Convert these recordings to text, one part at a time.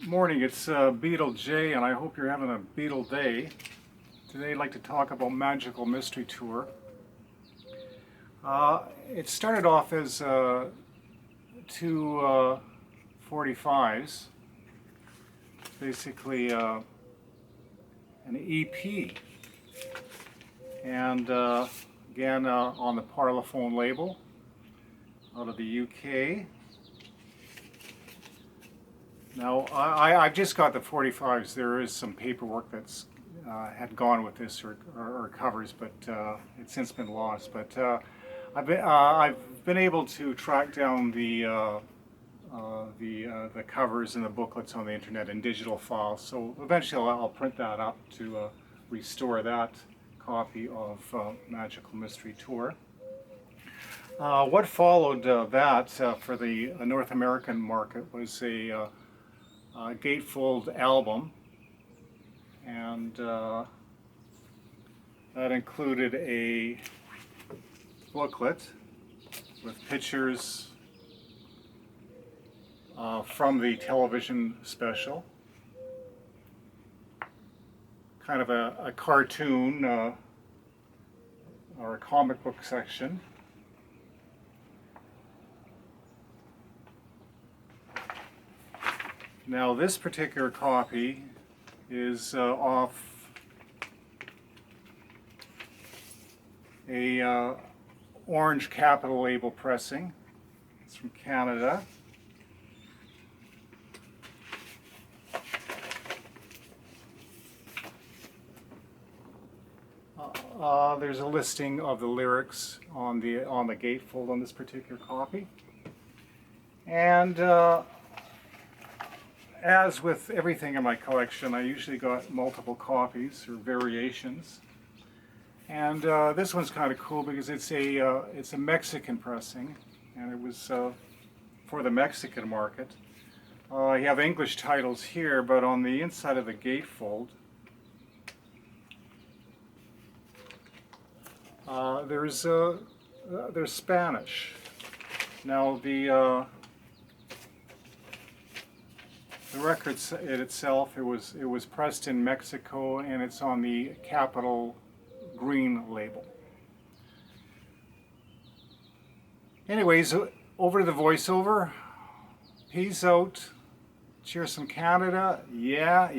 Morning, it's Beatle J, and I hope you're having a Beatle day. Today I'd like to talk about Magical Mystery Tour. It started off as two 45s, basically an EP, and again on the Parlophone label out of the UK. Now, I've just got the 45s. There is some paperwork that's had gone with this or covers, but it's since been lost. But I've been able to track down the covers and the booklets on the internet in digital files. So eventually I'll print that up to restore that copy of Magical Mystery Tour. What followed that for the North American market was a gatefold album, and that included a booklet with pictures from the television special, kind of a cartoon or a comic book section. Now this particular copy is off a orange capital label pressing. It's from Canada. There's a listing of the lyrics on the gatefold on this particular copy, and as with everything in my collection, I usually got multiple copies or variations. And this one's kind of cool because it's a Mexican pressing, and it was for the Mexican market. You have English titles here, but on the inside of the gatefold, there's Spanish. Now the record itself, it was pressed in Mexico, and it's on the Capital green label. Anyways, over to the voiceover. Peace out. Cheers from Canada. Yeah.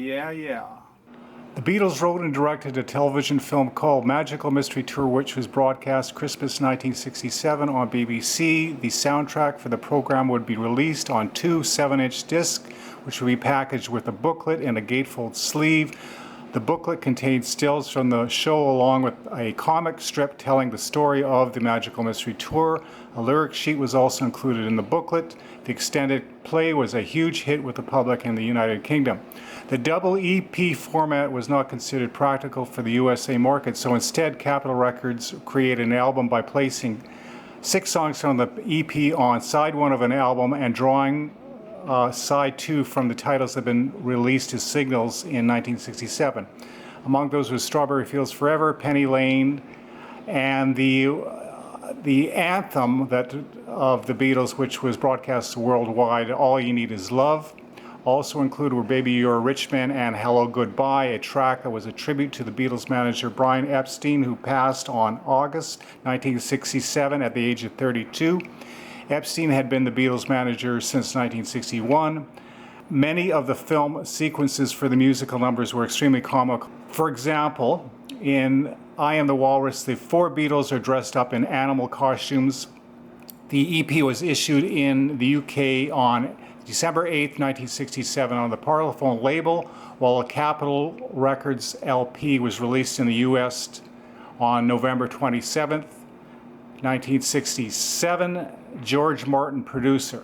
The Beatles wrote and directed a television film called Magical Mystery Tour, which was broadcast Christmas 1967 on BBC. The soundtrack for the program would be released on two 7-inch discs, which would be packaged with a booklet and a gatefold sleeve. The booklet contained stills from the show along with a comic strip telling the story of the Magical Mystery Tour. A lyric sheet was also included in the booklet. The extended play was a huge hit with the public in the United Kingdom. The double EP format was not considered practical for the USA market, so instead Capitol Records created an album by placing 6 songs from the EP on side 1 of an album and drawing side 2 from the titles that had been released as singles in 1967. Among those was Strawberry Fields Forever, Penny Lane, and the anthem of the Beatles, which was broadcast worldwide, All You Need Is Love. Also included were Baby You're a Rich Man and Hello Goodbye, a track that was a tribute to the Beatles manager Brian Epstein, who passed on August 1967 at the age of 32. Epstein had been the Beatles manager since 1961. Many of the film sequences for the musical numbers were extremely comical. For example, in I Am the Walrus, the 4 Beatles are dressed up in animal costumes. The EP was issued in the UK on December 8th, 1967 on the Parlophone label, while a Capitol Records LP was released in the US on November 27th, 1967. George Martin, producer.